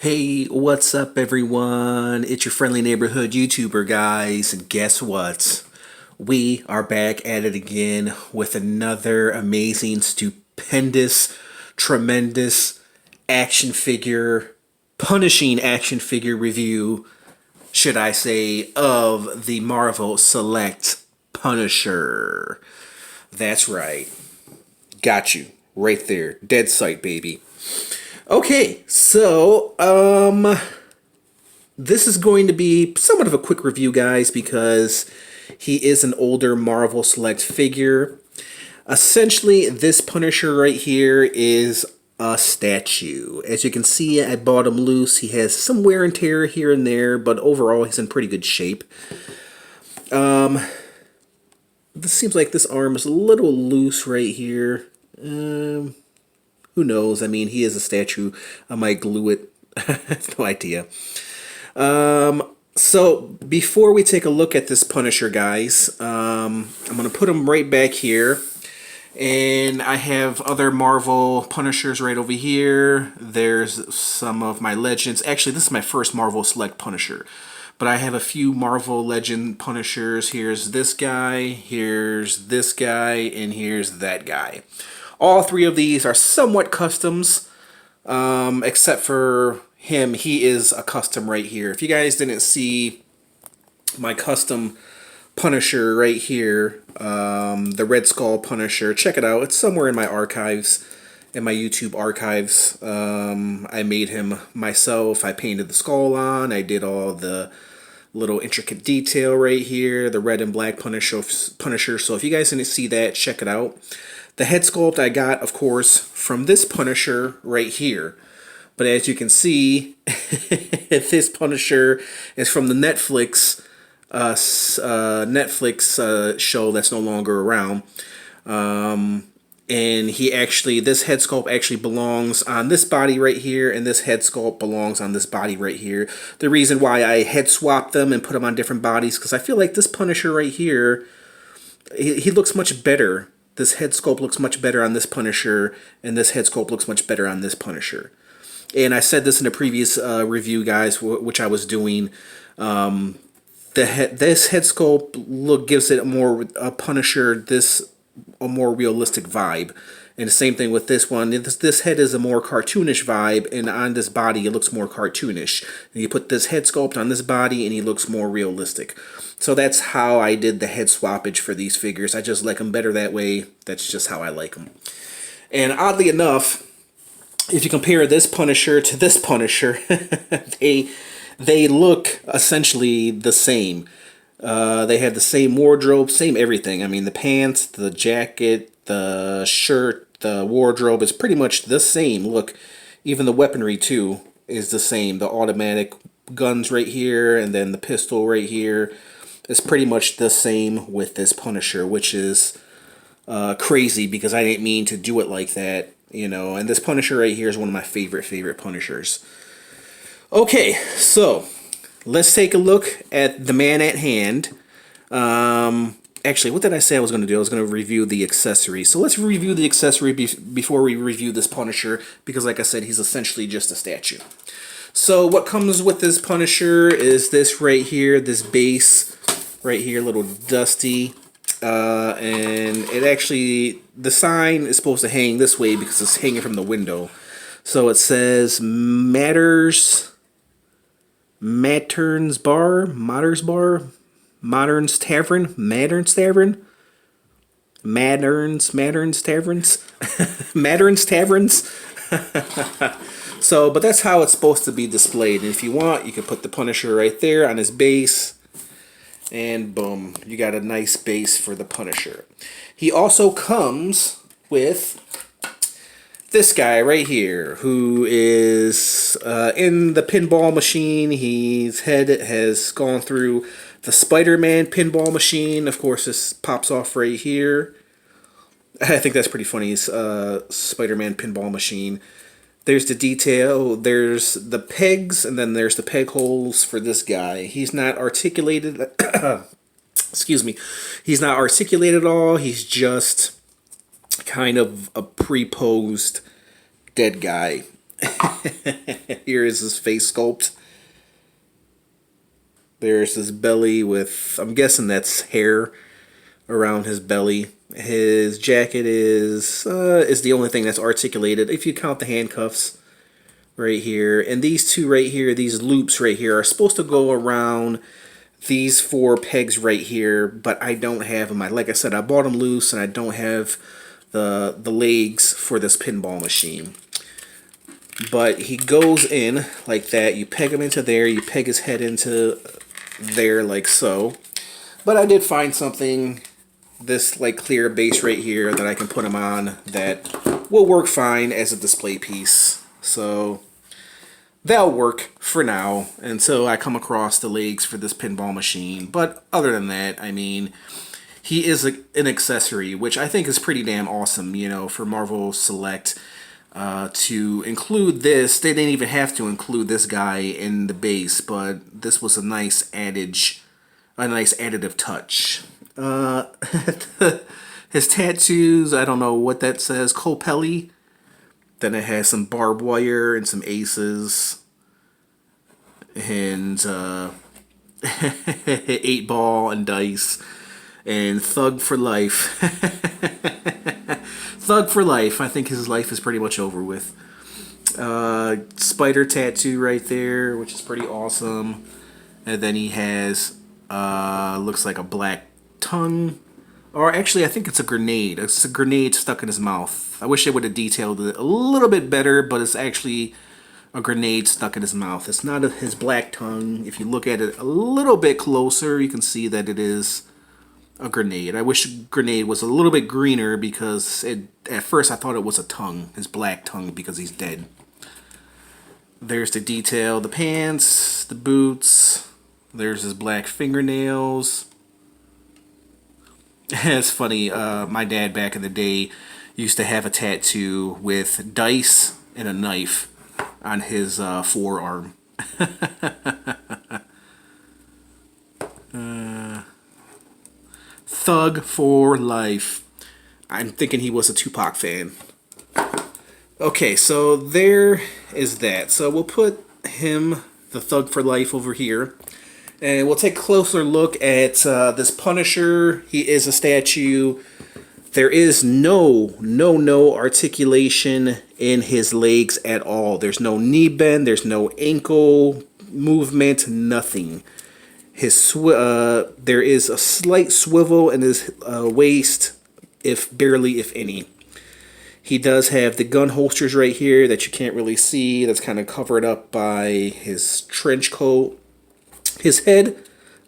Hey, what's up, everyone? It's your friendly neighborhood YouTuber, guys. And guess what? We are back at it again with another amazing, stupendous, tremendous action figure, punishing action figure review, should I say, of the Marvel Select Punisher. That's right. Got you. Right there. Dead sight, baby. Okay, so this is going to be somewhat of a quick review, guys, because he is an older Marvel Select figure. Essentially, this Punisher right here is a statue. As you can see, I bought him loose. He has some wear and tear here and there, but overall, he's in pretty good shape. This seems like this arm is a little loose right here. Who knows? I mean, he is a statue. I might glue it. I have no idea. So before we take a look at this Punisher, guys, I'm going to put him right back here. And I have other Marvel Punishers right over here. There's some of my Legends. Actually, this is my first Marvel Select Punisher. But I have a few Marvel Legend Punishers. Here's this guy, here's this guy, and here's that guy. All three of these are somewhat customs, except for him. He is a custom right here. If you guys didn't see my custom Punisher right here, the Red Skull Punisher, check it out. It's somewhere in my archives, in my YouTube archives. I made him myself. I painted the skull on. I did all the little intricate detail right here, the red and black Punisher. So if you guys didn't see that, check it out. The head sculpt I got, of course, from this Punisher right here. But as you can see, this Punisher is from the Netflix show that's no longer around. And this head sculpt actually belongs on this body right here, and this head sculpt belongs on this body right here. The reason why I head swapped them and put them on different bodies, because I feel like this Punisher right here, he looks much better. This head sculpt looks much better on this Punisher, and this head sculpt looks much better on this Punisher. And I said this in a previous review, guys, which I was doing. This head sculpt gives it a Punisher a more realistic vibe, and the same thing with this one. This head is a more cartoonish vibe, and on this body it looks more cartoonish. And you put this head sculpt on this body, and he looks more realistic. So that's how I did the head swappage for these figures. I just like them better that way. That's just how I like them. And oddly enough, if you compare this Punisher to this Punisher, they look essentially the same. They have the same wardrobe, same everything. I mean, the pants, the jacket, the shirt, the wardrobe is pretty much the same. Look, even the weaponry too is the same. The automatic guns right here, and then the pistol right here is pretty much the same with this Punisher, which is crazy because I didn't mean to do it like that, you know. And this Punisher right here is one of my favorite Punishers. Okay, so let's take a look at the man at hand. Actually, what did I say I was going to do? I was going to review the accessory. So let's review the accessory before we review this Punisher, because like I said, he's essentially just a statue. So what comes with this Punisher is this right here, this base right here, a little dusty. And it actually, the sign is supposed to hang this way because it's hanging from the window. So it says Matters Bar, Matters Tavern, Mattern's Taverns, Mattern's Taverns. So, but that's how it's supposed to be displayed. And if you want, you can put the Punisher right there on his base, and boom, you got a nice base for the Punisher. He also comes with this guy right here, who is in the pinball machine. His head has gone through the Spider-Man pinball machine. Of course, this pops off right here. I think that's pretty funny. Spider-Man pinball machine. There's the detail. There's the pegs, and then there's the peg holes for this guy. He's not articulated. Excuse me. He's not articulated at all. He's just kind of a pre-posed dead guy. Here is his face sculpt. There's his belly with, I'm guessing that's hair around his belly. His jacket is the only thing that's articulated if you count the handcuffs right here. And these two right here, these loops right here, are supposed to go around these four pegs right here, but I don't have them. Like I said, I bought them loose, and I don't have the legs for this pinball machine. But he goes in like that. You peg him into there. You peg his head into there like so. But I did find something, this like clear base right here, that I can put him on that will work fine as a display piece. So that'll work for now until I come across the legs for this pinball machine. But other than that, I mean, he is an accessory, which I think is pretty damn awesome, you know, for Marvel Select. To include this, they didn't even have to include this guy in the base, but this was a nice additive touch. His tattoos, I don't know what that says, Copelli. Then it has some barbed wire and some aces. And 8-ball and dice. And Thug for life. Thug for life. I think his life is pretty much over with. Spider tattoo right there, which is pretty awesome. And then he has, looks like a black tongue. Or actually, I think it's a grenade. It's a grenade stuck in his mouth. I wish they would have detailed it a little bit better, but it's actually a grenade stuck in his mouth. It's not his black tongue. If you look at it a little bit closer, you can see that it is a grenade. I wish grenade was a little bit greener, because at first I thought it was a tongue, his black tongue, because he's dead. There's the detail, the pants, the boots. There's his black fingernails. It's funny, my dad back in the day used to have a tattoo with dice and a knife on his forearm. Thug for life. I'm thinking he was a Tupac fan. Okay, so there is that. So we'll put him, the Thug for life, over here. And we'll take a closer look at this Punisher. He is a statue. There is no articulation in his legs at all. There's no knee bend. There's no ankle movement. Nothing. There is a slight swivel in his waist, if barely, if any. He does have the gun holsters right here that you can't really see. That's kind of covered up by his trench coat. His head,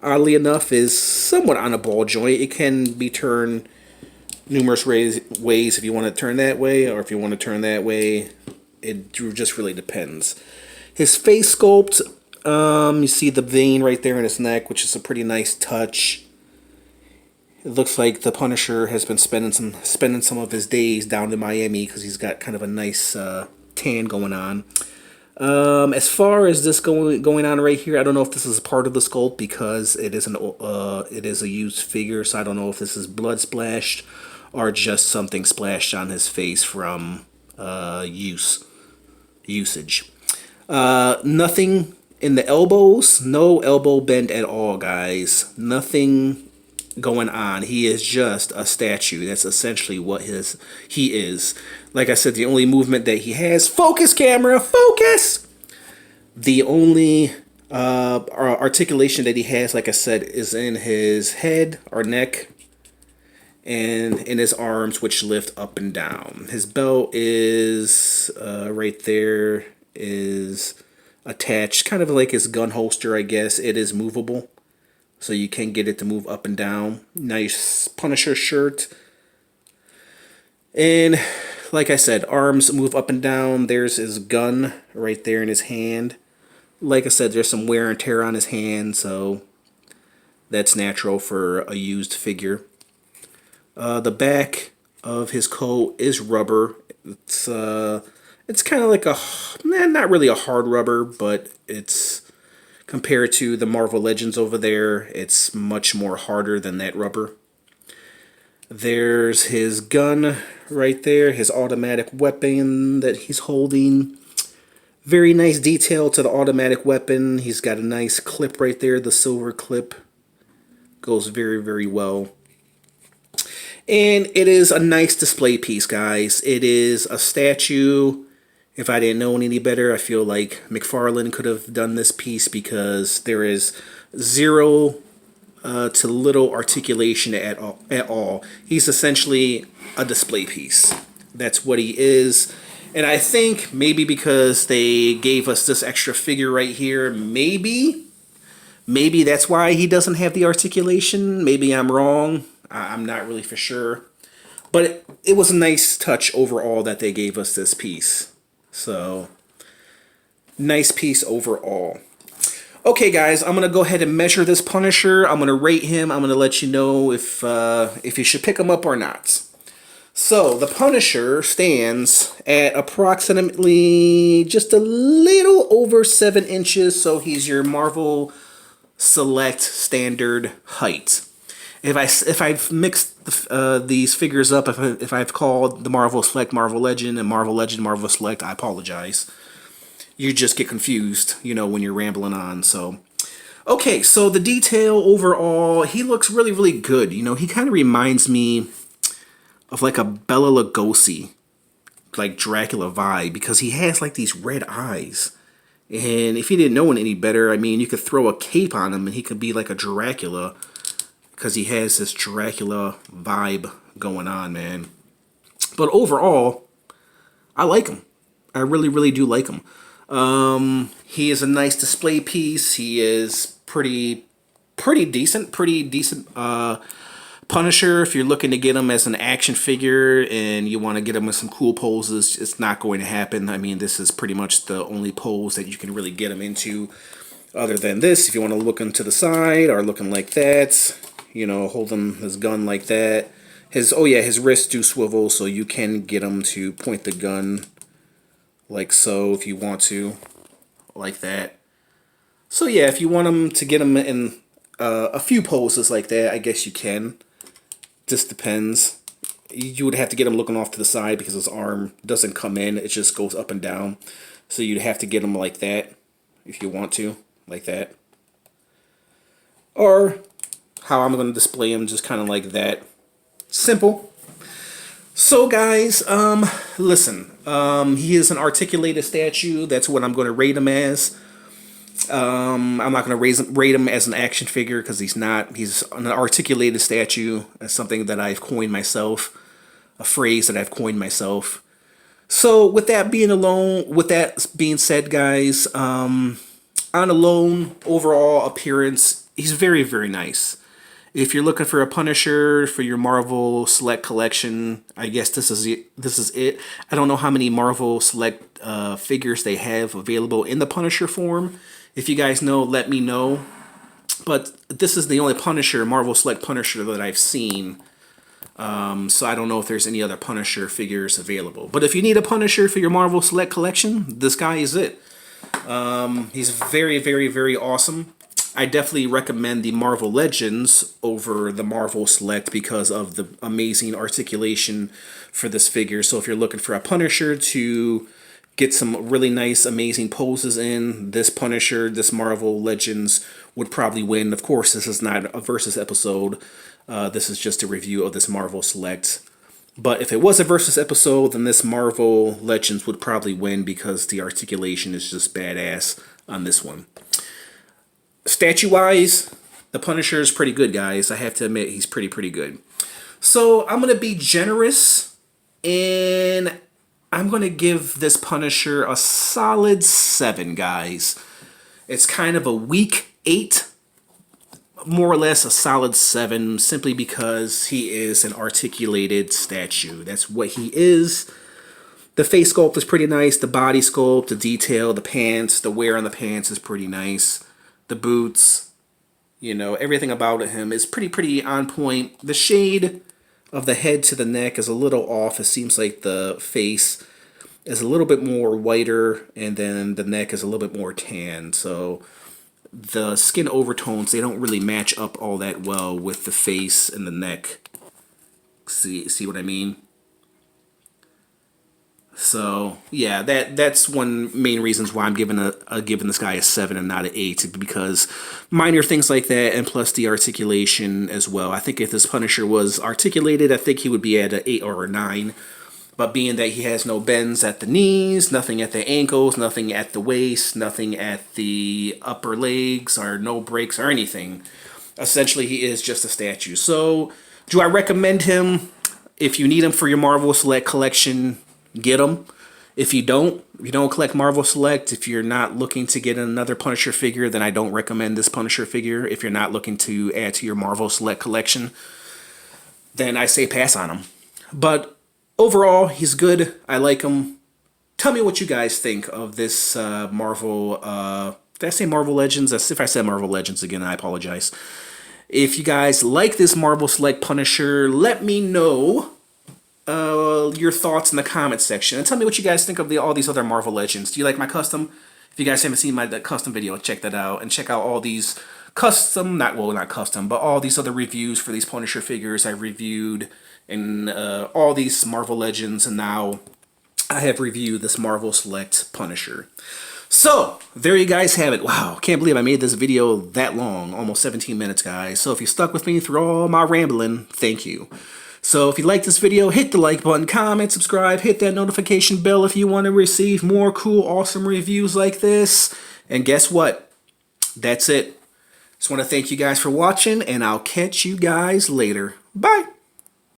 oddly enough, is somewhat on a ball joint. It can be turned numerous ways if you want to turn that way, or if you want to turn that way. It just really depends. His face sculpt, you see the vein right there in his neck, which is a pretty nice touch. It looks like the Punisher has been spending some of his days down in Miami, because he's got kind of a nice tan going on. As far as this going on right here, I don't know if this is part of the sculpt, because it is a used figure, so I don't know if this is blood splashed or just something splashed on his face from usage. Nothing in the elbows, no elbow bend at all, guys. Nothing going on. He is just a statue. That's essentially what he is. Like I said, the only movement that he has, focus camera, focus! The only articulation that he has, like I said, is in his head or neck and in his arms, which lift up and down. His belt is right there, is attached, kind of like his gun holster, I guess. It is movable, so you can get it to move up and down. Nice Punisher shirt. And like I said, arms move up and down. There's his gun right there in his hand. Like I said, there's some wear and tear on his hand, so that's natural for a used figure. The back of his coat is rubber. It's kind of like not really a hard rubber, but it's, compared to the Marvel Legends over there, it's much more harder than that rubber. There's his gun right there, his automatic weapon that he's holding. Very nice detail to the automatic weapon. He's got a nice clip right there. The silver clip goes very, very well. And it is a nice display piece, guys. It is a statue. If I didn't know any better, I feel like McFarlane could have done this piece because there is zero to little articulation at all. He's essentially a display piece. That's what he is. And I think maybe because they gave us this extra figure right here, maybe that's why he doesn't have the articulation. Maybe I'm wrong. I'm not really for sure. But it was a nice touch overall that they gave us this piece. So, nice piece overall. Okay, guys, I'm going to go ahead and measure this Punisher. I'm going to rate him. I'm going to let you know if you should pick him up or not. So, the Punisher stands at approximately just a little over 7 inches. So, he's your Marvel Select standard height. If I've mixed these figures up, if I've called the Marvel Select Marvel Legend and Marvel Legend Marvel Select, I apologize. You just get confused, you know, when you're rambling on. So, okay, so the detail overall, he looks really, really good. You know, he kind of reminds me of like a Bela Lugosi, like Dracula vibe, because he has like these red eyes. And if you didn't know any better, I mean, you could throw a cape on him and he could be like a Dracula, because he has this Dracula vibe going on, man. But overall, I like him. I really, really do like him. He is a nice display piece. He is pretty decent Punisher. If you're looking to get him as an action figure and you want to get him with some cool poses, it's not going to happen. I mean, this is pretty much the only pose that you can really get him into. Other than this, if you want to look into the side or looking like that, you know, holding his gun like that. His wrists do swivel, so you can get him to point the gun like so if you want to, like that. So yeah, if you want him to get him in a few poses like that, I guess you can. Just depends. You would have to get him looking off to the side because his arm doesn't come in. It just goes up and down. So you'd have to get him like that if you want to, like that. Or how I'm going to display him, just kind of like that. Simple. So guys, listen, he is an articulated statue. That's what I'm going to rate him as. I'm not going to rate him as an action figure because he's not. He's an articulated statue. That's something that I've coined myself, a phrase that I've coined myself. So with that being said, guys, on alone, overall appearance, he's very, very nice. If you're looking for a Punisher for your Marvel Select collection, I guess this is it. I don't know how many Marvel Select figures they have available in the Punisher form. If you guys know, let me know. But this is the only Punisher, Marvel Select Punisher that I've seen. So I don't know if there's any other Punisher figures available. But if you need a Punisher for your Marvel Select collection, this guy is it. He's very, very, very awesome. I definitely recommend the Marvel Legends over the Marvel Select because of the amazing articulation for this figure. So if you're looking for a Punisher to get some really nice, amazing poses in, this Punisher, this Marvel Legends would probably win. Of course, this is not a versus episode. This is just a review of this Marvel Select. But if it was a versus episode, then this Marvel Legends would probably win because the articulation is just badass on this one. Statue-wise, the Punisher is pretty good, guys. I have to admit, he's pretty good. So I'm going to be generous, and I'm going to give this Punisher a solid 7, guys. It's kind of a weak 8, more or less a solid 7, simply because he is an articulated statue. That's what he is. The face sculpt is pretty nice. The body sculpt, the detail, the pants, the wear on the pants is pretty nice. The boots, you know, everything about him is pretty on point. The shade of the head to the neck is a little off. It seems like the face is a little bit more whiter, and then the neck is a little bit more tan. So the skin overtones, they don't really match up all that well with the face and the neck. See what I mean? So yeah, that's one main reasons why I'm giving this guy a 7 and not an 8, because minor things like that, and plus the articulation as well. I think if this Punisher was articulated, I think he would be at an 8 or a 9. But being that he has no bends at the knees, nothing at the ankles, nothing at the waist, nothing at the upper legs, or no breaks or anything, essentially he is just a statue. So do I recommend him? If you need him for your Marvel Select collection, get him. If you don't collect Marvel Select, if you're not looking to get another Punisher figure, then I don't recommend this Punisher figure. If you're not looking to add to your Marvel Select collection, then I say pass on him. But overall, he's good. I like him. Tell me what you guys think of this Marvel. Did I say Marvel Legends? If I said Marvel Legends again, I apologize. If you guys like this Marvel Select Punisher, let me know your thoughts in the comments section. And tell me what you guys think of all these other Marvel Legends. Do you like my custom? If you guys haven't seen my custom video, check that out. And check out all these custom, not custom, but all these other reviews for these Punisher figures I reviewed. And all these Marvel Legends. And now I have reviewed this Marvel Select Punisher. So, there you guys have it. Wow, can't believe I made this video that long. Almost 17 minutes, guys. So if you stuck with me through all my rambling, thank you. So if you like this video, hit the like button, comment, subscribe, hit that notification bell if you want to receive more cool, awesome reviews like this. And guess what? That's it. Just want to thank you guys for watching, and I'll catch you guys later. Bye!